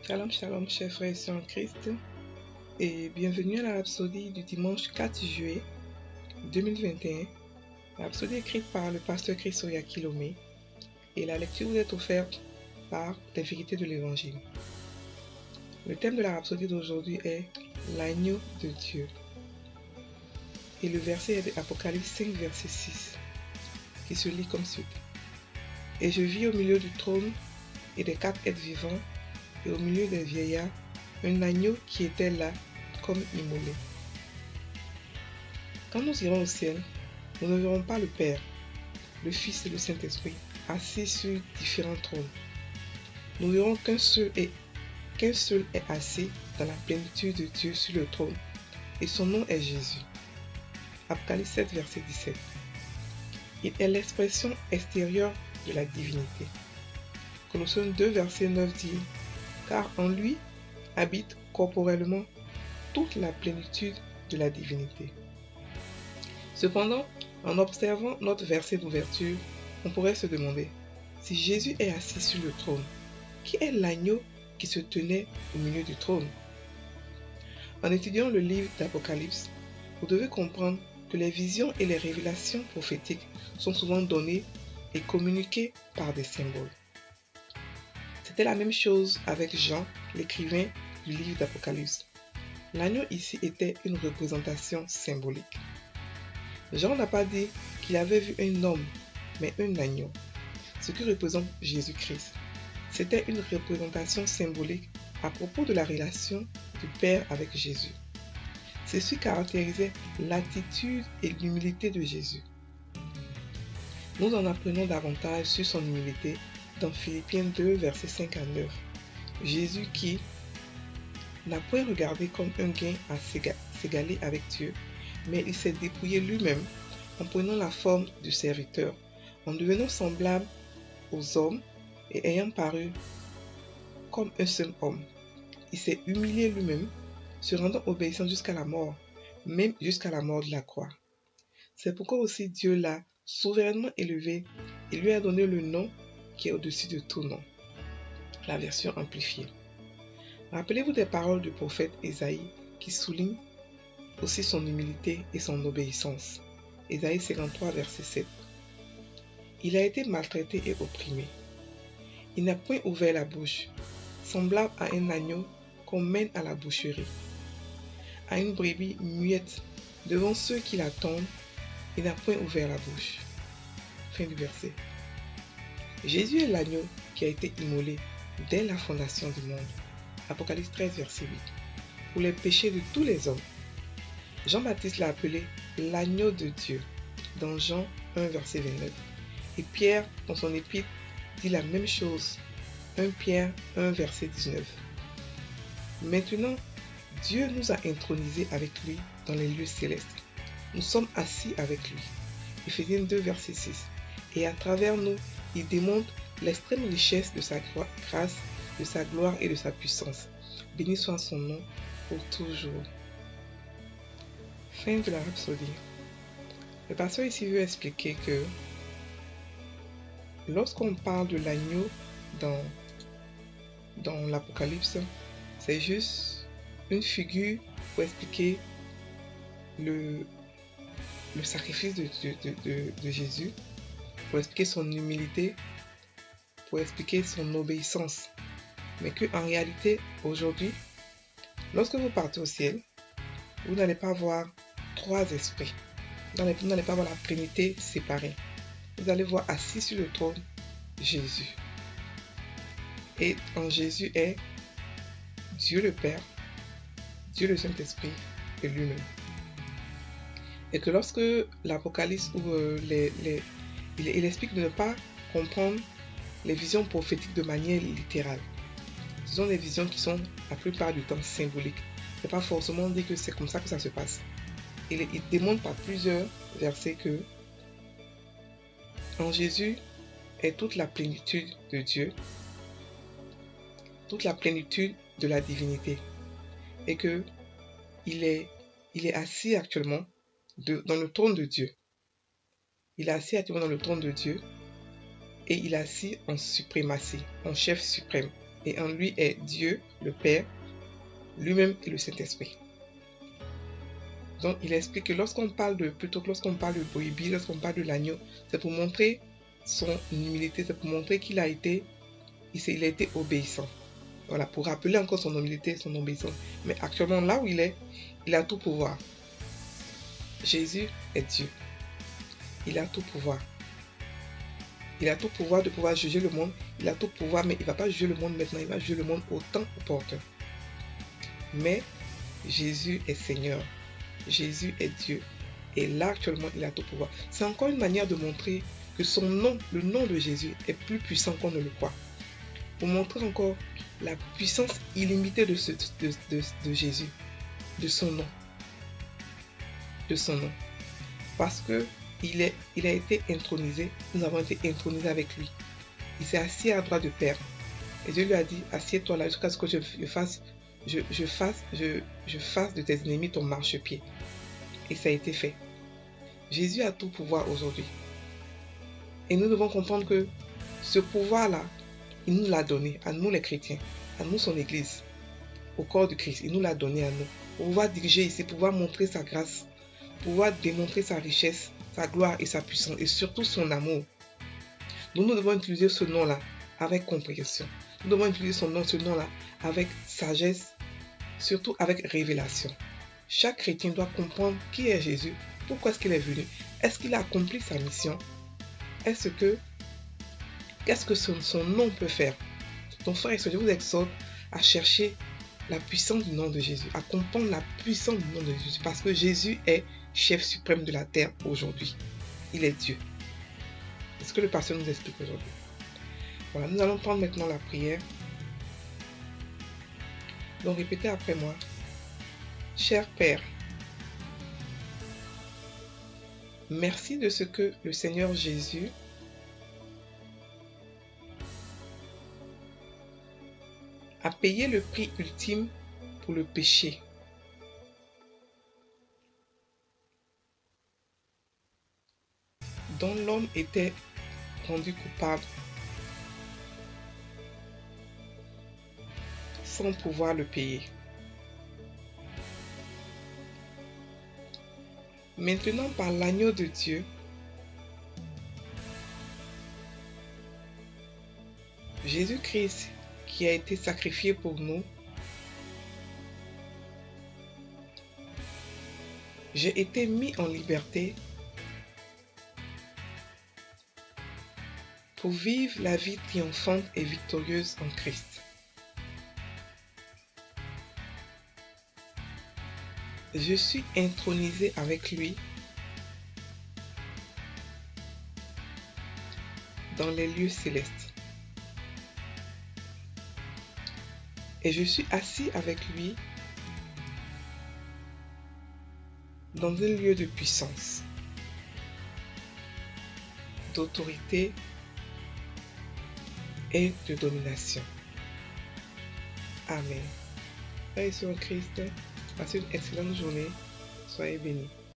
Shalom, shalom, chers frères et sœurs en Christ, et bienvenue à la rhapsodie du dimanche 4 juillet 2021. La rhapsodie écrite par le pasteur Christoyaki Lomé, et la lecture vous est offerte par les vérités de l'Évangile. Le thème de la rhapsodie d'aujourd'hui est l'agneau de Dieu. Et le verset est d'Apocalypse 5, verset 6, qui se lit comme suit. Et je vis au milieu du trône et des 4 êtres vivants, et au milieu des vieillards, un agneau qui était là comme immolé. Quand nous irons au ciel, nous ne verrons pas le Père, le Fils et le Saint-Esprit assis sur différents trônes. Nous verrons qu'un seul est assis dans la plénitude de Dieu sur le trône, et son nom est Jésus. Apocalypse 7, verset 17. Il est l'expression extérieure de la divinité. Colossiens 2, verset 9 dit: car en lui habite corporellement toute la plénitude de la divinité. Cependant, en observant notre verset d'ouverture, on pourrait se demander, si Jésus est assis sur le trône, qui est l'agneau qui se tenait au milieu du trône? En étudiant le livre d'Apocalypse, vous devez comprendre que les visions et les révélations prophétiques sont souvent données et communiquées par des symboles. C'était la même chose avec Jean, l'écrivain du livre d'Apocalypse. L'agneau ici était une représentation symbolique. Jean n'a pas dit qu'il avait vu un homme, mais un agneau, ce qui représente Jésus-Christ. C'était une représentation symbolique à propos de la relation du Père avec Jésus. Ceci caractérisait l'attitude et l'humilité de Jésus. Nous en apprenons davantage sur son humilité dans Philippiens 2, versets 5 à 9. Jésus qui n'a point regardé comme un gain à s'égaler avec Dieu, mais il s'est dépouillé lui-même en prenant la forme du serviteur, en devenant semblable aux hommes et ayant paru comme un seul homme. Il s'est humilié lui-même, se rendant obéissant jusqu'à la mort, même jusqu'à la mort de la croix. C'est pourquoi aussi Dieu l'a souverainement élevé et lui a donné le nom qui est au-dessus de tout nom. La version amplifiée. Rappelez-vous des paroles du prophète Ésaïe qui soulignent aussi son humilité et son obéissance. Ésaïe 53, verset 7. Il a été maltraité et opprimé. Il n'a point ouvert la bouche, semblable à un agneau qu'on mène à la boucherie, à une brebis muette devant ceux qui l'attendent. Il n'a point ouvert la bouche. Fin du verset. Jésus est l'agneau qui a été immolé dès la fondation du monde. Apocalypse 13, verset 8. Pour les péchés de tous les hommes. Jean-Baptiste l'a appelé l'agneau de Dieu dans Jean 1, verset 29. Et Pierre, dans son épître, dit la même chose. 1 Pierre 1, verset 19. Maintenant, Dieu nous a intronisés avec lui dans les lieux célestes. Nous sommes assis avec lui. Éphésiens 2, verset 6. Et à travers nous, il démontre l'extrême richesse de sa grâce, de sa gloire et de sa puissance. Béni soit son nom pour toujours. Fin de la rhapsodie. Le pasteur ici veut expliquer que lorsqu'on parle de l'agneau dans l'Apocalypse, c'est juste une figure pour expliquer le sacrifice de Jésus, pour expliquer son humilité, pour expliquer son obéissance. Mais qu'en réalité, aujourd'hui, lorsque vous partez au ciel, vous n'allez pas voir 3 esprits. Vous n'allez pas voir la Trinité séparée. Vous allez voir assis sur le trône Jésus. Et en Jésus est Dieu le Père, Dieu le Saint-Esprit et lui-même. Et que lorsque l'Apocalypse il explique de ne pas comprendre les visions prophétiques de manière littérale. Ce sont des visions qui sont la plupart du temps symboliques. Ce n'est pas forcément dit que c'est comme ça que ça se passe. Il démontre par plusieurs versets que en Jésus est toute la plénitude de Dieu, toute la plénitude de la divinité. Et que il est assis actuellement dans le trône de Dieu. Il est assis actuellement dans le trône de Dieu et il est assis en suprématie, en chef suprême. et en lui est Dieu, le Père, lui-même et le Saint-Esprit. Donc il explique que lorsqu'on parle de brebis, lorsqu'on parle de l'agneau, c'est pour montrer son humilité, c'est pour montrer qu'il a été obéissant. Voilà, pour rappeler encore son humilité, son obéissance. Mais actuellement, là où il est, il a tout pouvoir. Jésus est Dieu. Il a tout pouvoir. Il a tout pouvoir de pouvoir juger le monde. Il a tout pouvoir, mais il ne va pas juger le monde maintenant. Il va juger le monde au temps opportun. Mais Jésus est Seigneur. Jésus est Dieu. Et là, actuellement, il a tout pouvoir. C'est encore une manière de montrer que son nom, le nom de Jésus, est plus puissant qu'on ne le croit. Pour montrer encore la puissance illimitée de Jésus, de son nom. De son nom. Parce que il a été intronisé, nous avons été intronisés avec lui. Il s'est assis à droite de Père. Et Dieu lui a dit, assieds-toi là jusqu'à ce que je fasse de tes ennemis ton marchepied. Et ça a été fait. Jésus a tout pouvoir aujourd'hui. Et nous devons comprendre que ce pouvoir-là, il nous l'a donné, à nous les chrétiens, à nous son Église, au corps de Christ. Il nous l'a donné à nous. Pour pouvoir diriger ici, pouvoir montrer sa grâce, pouvoir démontrer sa richesse, sa gloire et sa puissance, et surtout son amour. Nous devons utiliser ce nom-là avec compréhension. Nous devons utiliser ce nom-là avec sagesse, surtout avec révélation. Chaque chrétien doit comprendre qui est Jésus, pourquoi est-ce qu'il est venu, est-ce qu'il a accompli sa mission, qu'est-ce que son nom peut faire. Donc frère et sœur, je vous exhorte à chercher la puissance du nom de Jésus, à comprendre la puissance du nom de Jésus, parce que Jésus est chef suprême de la terre aujourd'hui. Il est Dieu. C'est ce que le pasteur nous explique aujourd'hui. Voilà, nous allons prendre maintenant la prière. Donc répétez après moi. Cher Père, merci de ce que le Seigneur Jésus a payé le prix ultime pour le péché. Dont l'homme était rendu coupable sans pouvoir le payer. Maintenant, par l'agneau de Dieu, Jésus-Christ qui a été sacrifié pour nous, j'ai été mis en liberté pour vivre la vie triomphante et victorieuse en Christ. Je suis intronisé avec lui dans les lieux célestes. Et je suis assis avec lui dans un lieu de puissance, d'autorité et de domination. Amen. Frères et sœurs en Christ, passez une excellente journée. Soyez bénis.